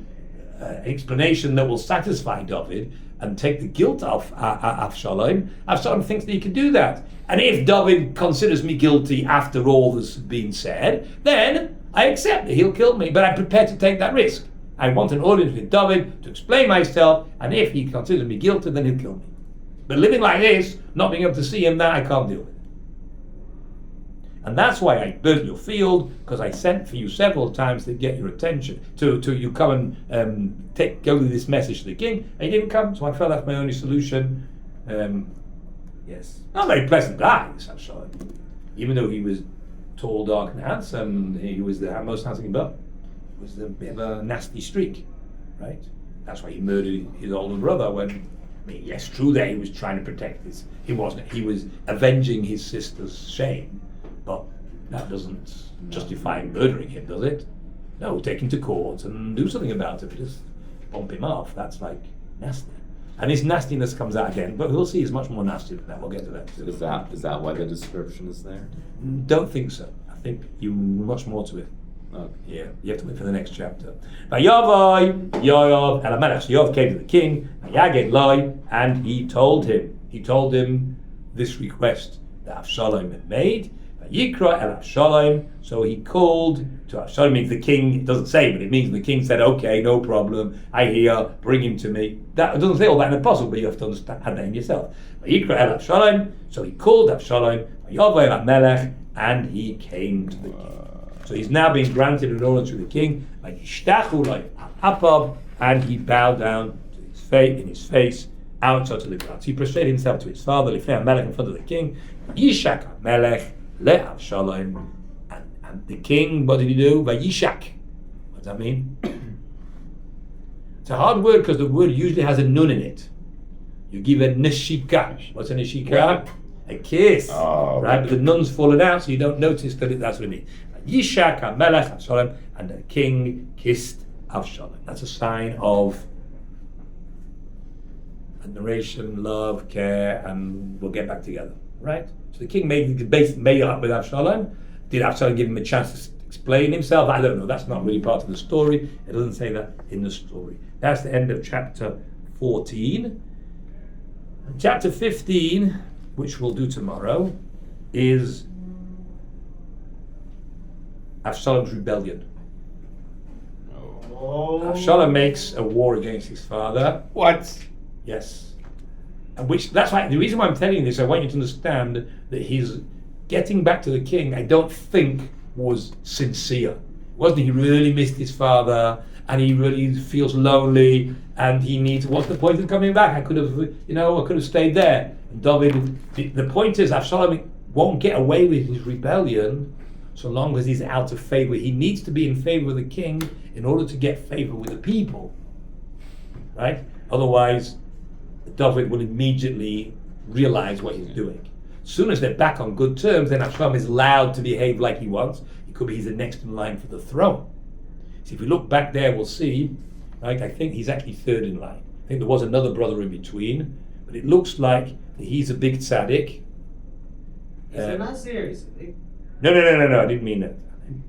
an explanation that will satisfy David and take the guilt off Avshalom. Avshalom thinks that he can do that. And if David considers me guilty after all that's been said, then I accept that he'll kill me, but I'm prepared to take that risk. I want an audience with David to explain myself, and if he considers me guilty, then he'll kill me. But living like this, not being able to see him, that I can't deal with. And that's why I burnt your field, because I sent for you several times to get your attention, to you come and go with this message to the king, and he didn't come, so I felt that's my only solution. Yes. Not a very pleasant guy, this Avshalom. Even though he was tall, dark, and handsome, he was the most handsome, but it was a bit of a nasty streak, right? That's why he murdered his older brother when, I mean, yes, true that he was trying to protect his, he wasn't, he was avenging his sister's shame, but that doesn't justify murdering him, does it? No, take him to court and do something about it, just bump him off. That's like nasty. And his nastiness comes out again, but we'll see it's much more nasty than that. We'll get to that too. Is that why the description is there? Don't think so. I think you much more to it. Okay. Yeah, you have to wait for the next chapter. Vayavai Yoav el HaMelech. So Yoav came to the king, Vayaged Loi, and he told him this request that Avshalom had made. Vayikra el Avshalom. So he called to Avshalom, means the king, it doesn't say, but it means the king said, okay, no problem, I hear, bring him to me. That it doesn't say all that in the apostle, but you have to understand that in yourself. Vayikra el Avshalom. So he called Avshalom, Vayavai el HaMelech, and he came to the king. So he's now been granted an order to the king, and he bowed down to his face, in his face, outside to the ground. So he prostrated himself to his father, Lifnei HaMelech, in front of the king. Yishak HaMelech le'Avshalom, and the king, what did he do? Vayishak. What does that mean? It's a hard word because the word usually has a nun in it. You give a neshika. What's a neshika? A kiss, right? But the nun's fallen out, so you don't notice that that's what it means. Yishak HaMelech Avshalom, and the king kissed Avshalom. That's a sign of admiration, love, care, and we'll get back together, right? So the king made it up with Avshalom. Did Avshalom give him a chance to explain himself? I don't know. That's not really part of the story. It doesn't say that in the story. That's the end of chapter 14. And chapter 15, which we'll do tomorrow, is Avshalom's rebellion. Avshalom makes a war against his father. What? Yes. And that's why the reason why I'm telling you this, I want you to understand that his getting back to the king, I don't think was sincere. Wasn't he really missed his father and he really feels lonely and he needs, what's the point of coming back? I could have stayed there. And David, the point is Avshalom won't get away with his rebellion so long as he's out of favor. He needs to be in favor with the king in order to get favor with the people, right? Otherwise, David will immediately realize what he's doing. As soon as they're back on good terms, then Avshalom is allowed to behave like he wants. It could be he's the next in line for the throne. So if we look back there, we'll see, right? I think he's actually third in line. I think there was another brother in between, but it looks like he's a big tzaddik. Is it not serious? No, I didn't mean that.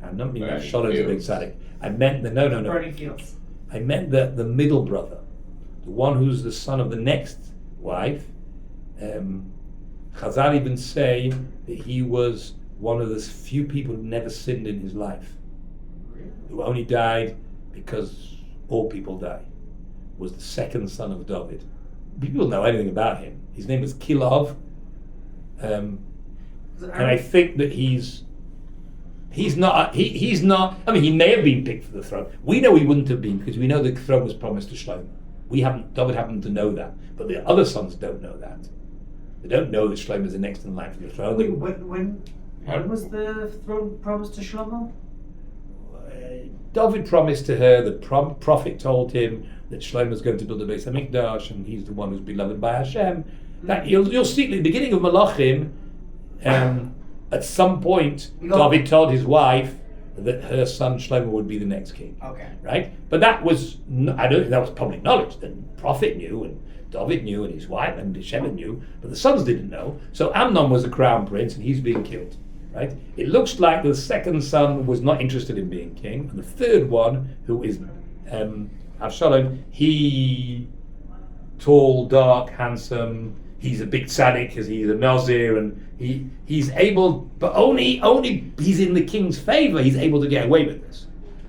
I'm not meaning that Shalom's a big tzaddik. I meant the no. Burning fields. I meant the middle brother, the one who's the son of the next wife. Chazal even say that he was one of the few people who never sinned in his life, who only died because all people die. Was the second son of David. People know anything about him. His name was Kilov. And I think that he's not. I mean, he may have been picked for the throne. We know he wouldn't have been because we know the throne was promised to Shlomo. David happened to know that, but the other sons don't know that. They don't know that Shlomo is the next in line for the throne. Wait, when was the throne promised to Shlomo? David promised to her. The prophet told him that Shlomo is going to build a Beis Hamikdash, and he's the one who's beloved by Hashem. That you'll see at the beginning of Malachim. At some point, David told his wife that her son Shlomo would be the next king. Okay. Right? But that was, I don't think that was public knowledge. The prophet knew, and David knew, and his wife, and Sheba knew, but the sons didn't know. So Amnon was the crown prince, and he's being killed. Right? It looks like the second son was not interested in being king, and the third one, who is Avshalom, he tall, dark, handsome. He's a big tzaddik because he's a Nazir, and he's able, but only he's in the king's favor. He's able to get away with this.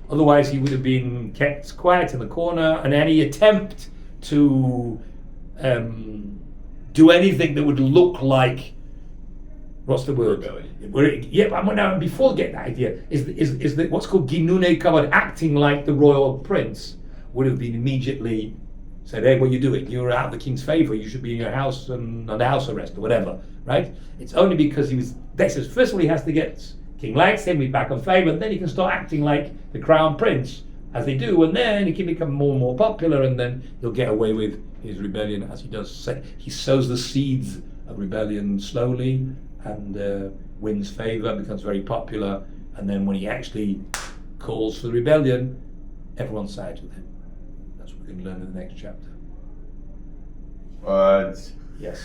Otherwise, he would have been kept quiet in the corner. And any attempt to do anything that would look like, what's the word? Now before get that idea is that what's called ginune kavod, acting like the royal prince, would have been immediately said, hey, what are you doing? You're out of the king's favor. You should be in your house and under house arrest or whatever, right? It's only because first of all, he has to get, king likes him, he's back on favor, and then he can start acting like the crown prince as they do, and then he can become more and more popular, and then he'll get away with his rebellion as he does. He sows the seeds of rebellion slowly, and wins favor, becomes very popular, and then when he actually calls for the rebellion, everyone sides with him. That's what we can learn in the next chapter. What? Yes.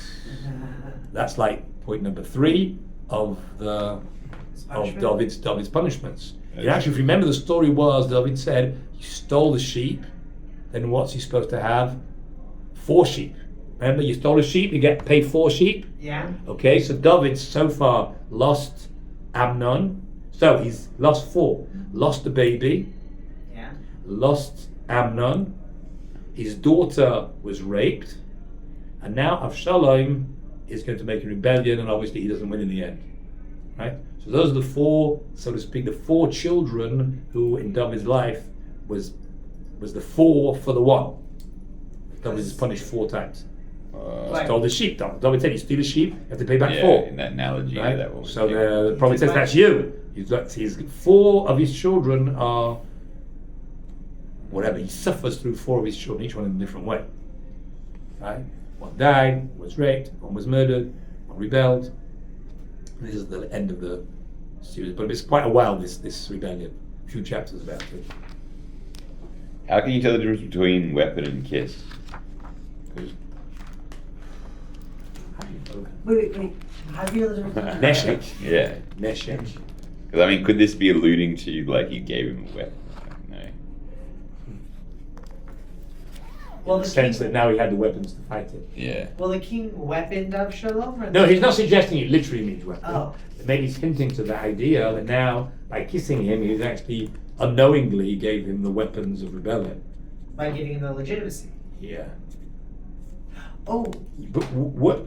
That's like point number 3 of David's punishments. You actually, if you remember, the story was David said he stole the sheep. Then what's he supposed to have? 4 sheep. Remember, you stole a sheep, you get paid 4 sheep. Yeah. Okay, so David so far lost Amnon. So he's lost 4. Lost the baby. Yeah. Lost Amnon. His daughter was raped. And now Avshalom is going to make a rebellion, and obviously he doesn't win in the end. Right? So those are the 4, so to speak, the 4 children who in David's life was the 4 for the 1. David is punished 4 times. Stole the sheep. David said, you steal a sheep, you have to pay back 4. In that analogy, Right? that will So the prophet says, that's you. He's got 4 of his children are whatever. He suffers through 4 of his children, each one in a different way. Right? One died, was raped, one was murdered, one rebelled. This is the end of the series, but it's quite a while, this rebellion. A few chapters about it. How can you tell the difference between weapon and kiss? 'Cause Wait. How do you know the difference? Neshek. Yeah. Neshek. Because I mean, could this be alluding to like you gave him a weapon? No. Well, In the the sense king, that now he had the weapons to fight it. Yeah. well, the king weaponed Avshalom? Or No, he's not suggesting it literally means weapon. Oh. Maybe he's hinting to the idea that now, by kissing him, he's actually unknowingly gave him the weapons of rebellion. By giving him the legitimacy. Yeah. Oh, But what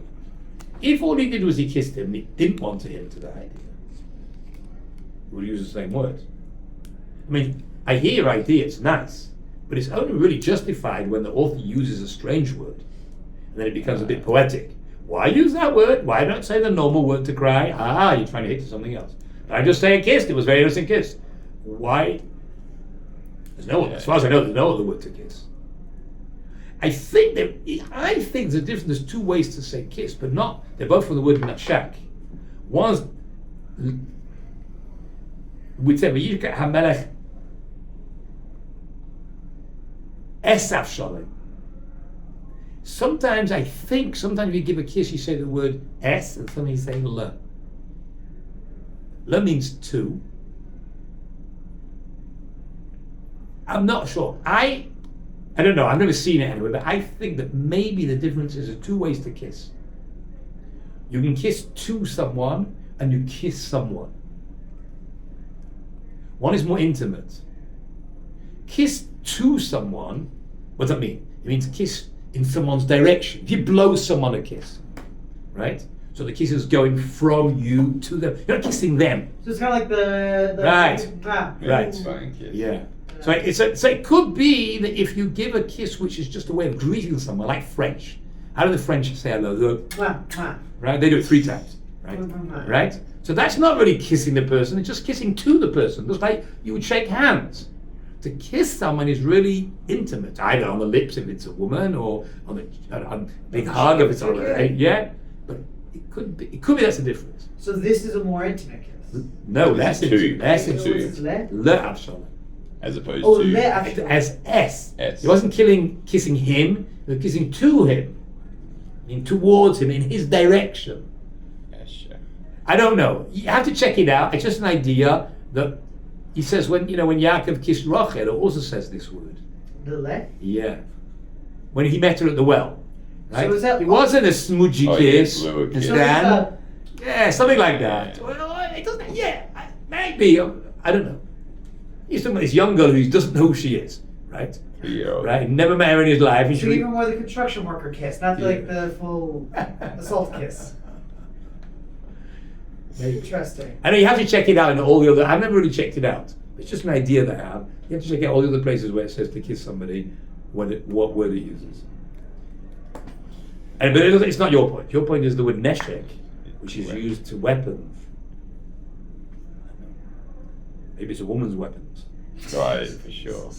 if all he did was he kissed him and he didn't want to hint to that idea? He would use the same words. I mean, I hear your idea, it's nice, but it's only really justified when the author uses a strange word. And then it becomes a bit poetic. Why use that word? Why not say the normal word to cry? You're trying to hit to something else. I just say a kissed, it was a very innocent kiss. Why? As far as I know, there's no other word to kiss. I think there's a difference. There's 2 ways to say kiss, but not. They're both from the word nashak. One's we'd say Vayishka HaMelech Esav Shalom. Sometimes if you give a kiss, you say the word es, and sometimes you say le. Le means 2. I'm not sure. I don't know. I've never seen it anyway, but I think that maybe the difference is there's 2 ways to kiss. You can kiss to someone, and you kiss someone. One is more intimate. Kiss to someone, what does that mean? It means kiss in someone's direction. If you blow someone a kiss, right? So the kiss is going from you to them. You're not kissing them. so it's kind of like the Right. Right. It's fine, kiss. Yeah. So it could be that if you give a kiss which is just a way of greeting someone, like French. How do the French say hello? Right? They do it 3 times. Right? Right? So that's not really kissing the person, it's just kissing to the person. Just like you would shake hands. To kiss someone is really intimate, either on the lips if it's a woman, or on a big hug if it's on yeah. But it could be that's the difference. So this is a more intimate kiss. No, that's it. That's So it. it's le? Le Avshalom. As opposed Oh, to le Avshalom. As S. S. He wasn't kissing him, he was kissing to him. I mean, towards him, in his direction. Yeah, sure. I don't know. You have to check it out. It's just an idea that he says when Yaakov kissed Rachel, it also says this word. The le? Yeah. When he met her at the well. Right? So is that- it wasn't a smudgy kiss. yeah, And kiss. So Stan. it's Yeah, something like that. Yeah. Well, it doesn't. Yeah, maybe. I don't know. He's talking about this young girl who doesn't know who she is, right? 3-year-old. Right. Never met her in his life. And So she- even more the construction worker kiss, not like the full assault kiss. Maybe. Interesting. I know you have to check it out in all the other. I've never really checked it out. It's just an idea that I have. You have to check out all the other places where it says to kiss somebody, what word it uses. But it's not your point. Your point is the word neshek, which is Weapon. used to weapons. Maybe it's a woman's weapons. Right, for sure.